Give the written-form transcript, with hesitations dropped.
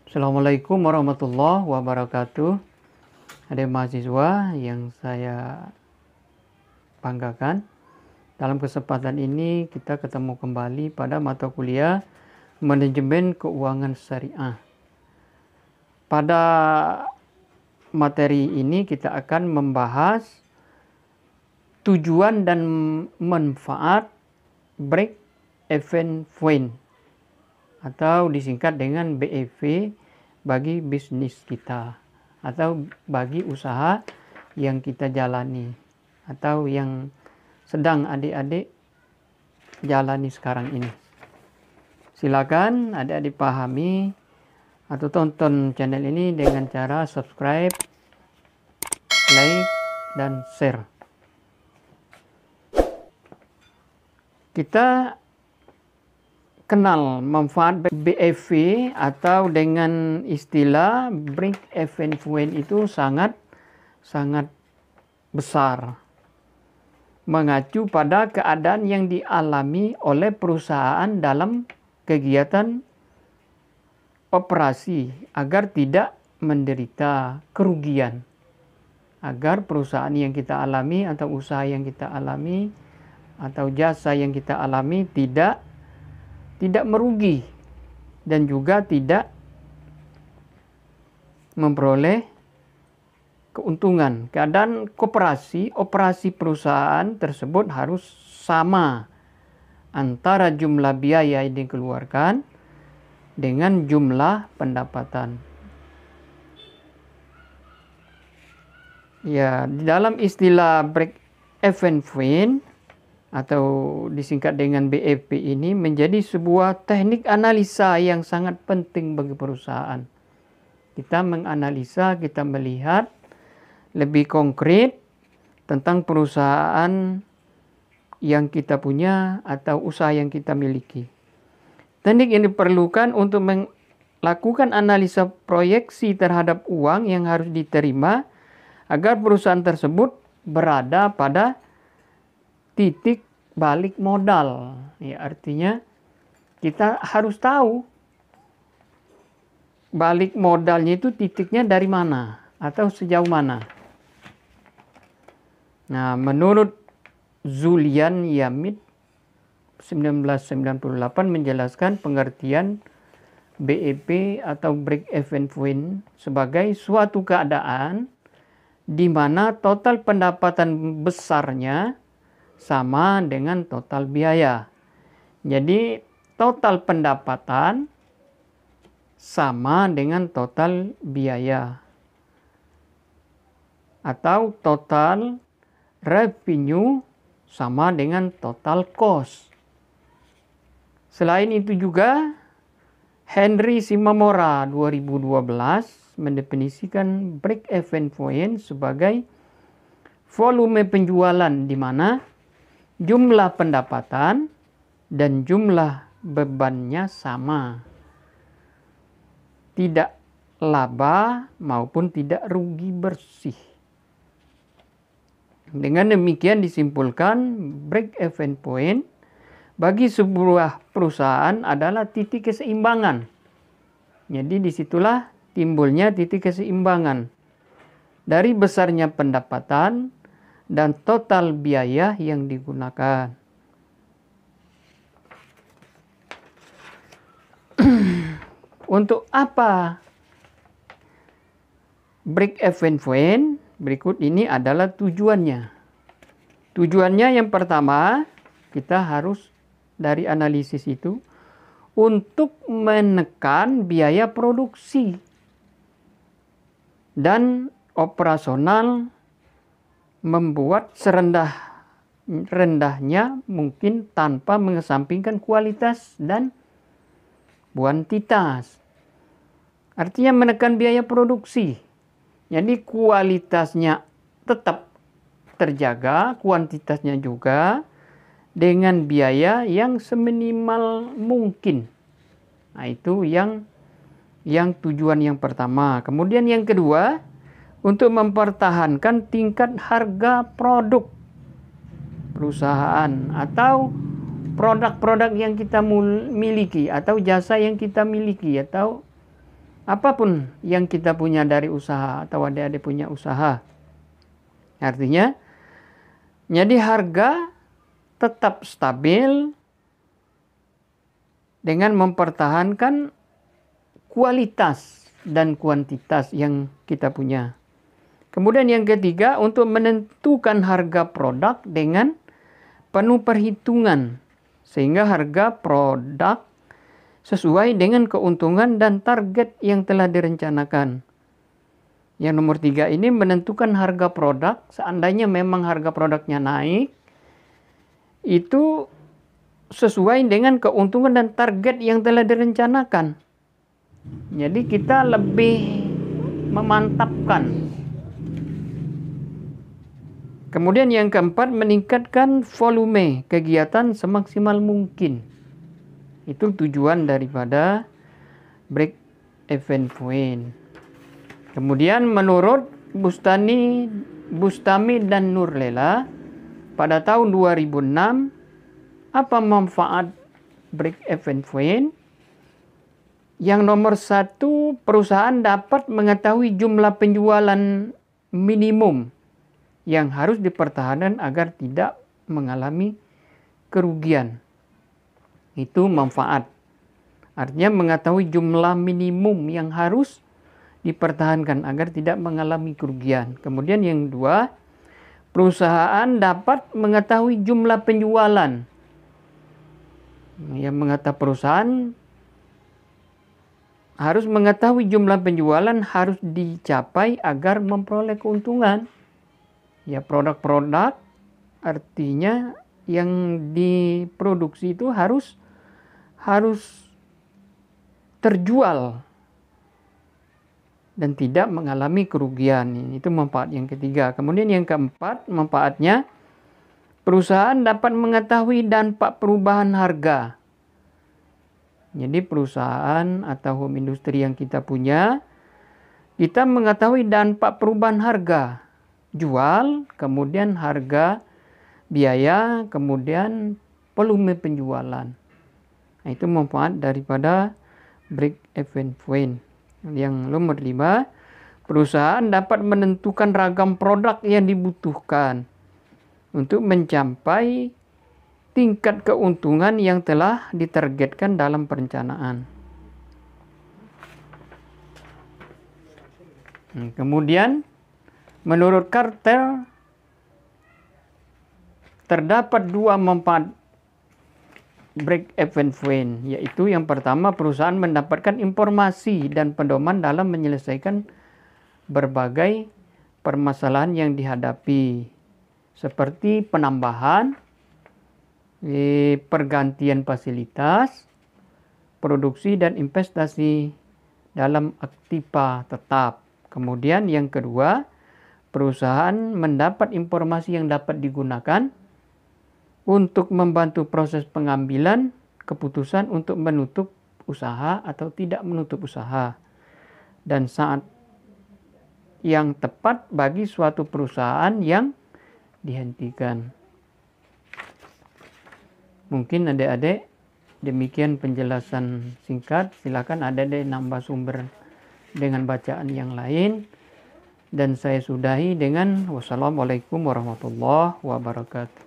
Assalamualaikum warahmatullahi wabarakatuh. Adik mahasiswa yang saya banggakan, dalam kesempatan ini kita ketemu kembali pada mata kuliah Manajemen Keuangan Syariah. Pada materi ini kita akan membahas tujuan dan manfaat break even point atau disingkat dengan BEV bagi bisnis kita atau bagi usaha yang kita jalani atau yang sedang adik-adik jalani sekarang ini. Silakan adik-adik pahami atau tonton channel ini dengan cara subscribe, like, dan share. Kita kenal manfaat BEV atau dengan istilah break even point itu sangat besar, mengacu pada keadaan yang dialami oleh perusahaan dalam kegiatan operasi agar tidak menderita kerugian, agar perusahaan yang kita alami atau usaha yang kita alami atau jasa yang kita alami tidak merugi dan juga tidak memperoleh keuntungan. Keadaan operasi perusahaan tersebut harus sama antara jumlah biaya yang dikeluarkan dengan jumlah pendapatan. Ya, di dalam istilah break even point atau disingkat dengan BEP ini menjadi sebuah teknik analisa yang sangat penting bagi perusahaan. Kita menganalisa, kita melihat lebih konkret tentang perusahaan yang kita punya atau usaha yang kita miliki. Teknik ini diperlukan untuk melakukan analisa proyeksi terhadap uang yang harus diterima agar perusahaan tersebut berada pada titik balik modal. Ya, artinya kita harus tahu balik modalnya itu titiknya dari mana atau sejauh mana. Nah, menurut Zulian Yamit 1998 menjelaskan pengertian BEP atau break even point sebagai suatu keadaan di mana total pendapatan besarnya sama dengan total biaya. Jadi total pendapatan sama dengan total biaya atau total revenue sama dengan total cost. Selain itu juga Henry Shimamura 2012 mendefinisikan break even point sebagai volume penjualan di mana jumlah pendapatan dan jumlah bebannya sama. Tidak laba maupun tidak rugi bersih. Dengan demikian disimpulkan break even point bagi sebuah perusahaan adalah titik keseimbangan. Jadi disitulah timbulnya titik keseimbangan dari besarnya pendapatan dan total biaya yang digunakan. Untuk apa break even point? Berikut ini adalah tujuannya. Tujuannya yang pertama, kita harus dari analisis itu untuk menekan biaya produksi dan operasional, membuat rendahnya mungkin tanpa mengesampingkan kualitas dan kuantitas. Artinya menekan biaya produksi. Jadi kualitasnya tetap terjaga, kuantitasnya juga dengan biaya yang seminimal mungkin. Nah, itu yang tujuan yang pertama. Kemudian yang kedua, untuk mempertahankan tingkat harga produk perusahaan atau produk-produk yang kita miliki atau jasa yang kita miliki atau apapun yang kita punya dari usaha atau adik-adik punya usaha. Artinya, jadi harga tetap stabil dengan mempertahankan kualitas dan kuantitas yang kita punya. Kemudian yang ketiga, untuk menentukan harga produk dengan penuh perhitungan, sehingga harga produk sesuai dengan keuntungan dan target yang telah direncanakan. Yang nomor 3 ini menentukan harga produk, seandainya memang harga produknya naik, itu sesuai dengan keuntungan dan target yang telah direncanakan. Jadi kita lebih memantapkan. Kemudian yang keempat, meningkatkan volume kegiatan semaksimal mungkin. Itu tujuan daripada break even point. Kemudian menurut Bustami dan Nurlela, pada tahun 2006, apa manfaat break even point? Yang nomor 1, perusahaan dapat mengetahui jumlah penjualan minimum yang harus dipertahankan agar tidak mengalami kerugian. Itu manfaat. Artinya mengetahui jumlah minimum yang harus dipertahankan agar tidak mengalami kerugian. Kemudian yang 2, perusahaan dapat mengetahui jumlah penjualan. Yang mengatakan perusahaan harus mengetahui jumlah penjualan harus dicapai agar memperoleh keuntungan. Ya, produk-produk artinya yang diproduksi itu harus terjual dan tidak mengalami kerugian. Itu manfaat yang ketiga. Kemudian yang keempat, manfaatnya perusahaan dapat mengetahui dampak perubahan harga. Jadi perusahaan atau home industry yang kita punya, kita mengetahui dampak perubahan harga. Jual, kemudian harga, biaya, kemudian volume penjualan. Nah, itu manfaat daripada break even point. Yang nomor 5, perusahaan dapat menentukan ragam produk yang dibutuhkan untuk mencapai tingkat keuntungan yang telah ditargetkan dalam perencanaan. Kemudian, menurut Carter, terdapat 2 manfaat break even point, yaitu yang pertama, perusahaan mendapatkan informasi dan pedoman dalam menyelesaikan berbagai permasalahan yang dihadapi, seperti penambahan, pergantian fasilitas, produksi dan investasi dalam aktiva tetap. Kemudian yang kedua, perusahaan mendapat informasi yang dapat digunakan untuk membantu proses pengambilan keputusan untuk menutup usaha atau tidak menutup usaha, dan saat yang tepat bagi suatu perusahaan yang dihentikan. Mungkin adik-adik demikian penjelasan singkat. Silakan adik-adik nambah sumber dengan bacaan yang lain. Dan saya sudahi dengan wassalamualaikum warahmatullahi wabarakatuh.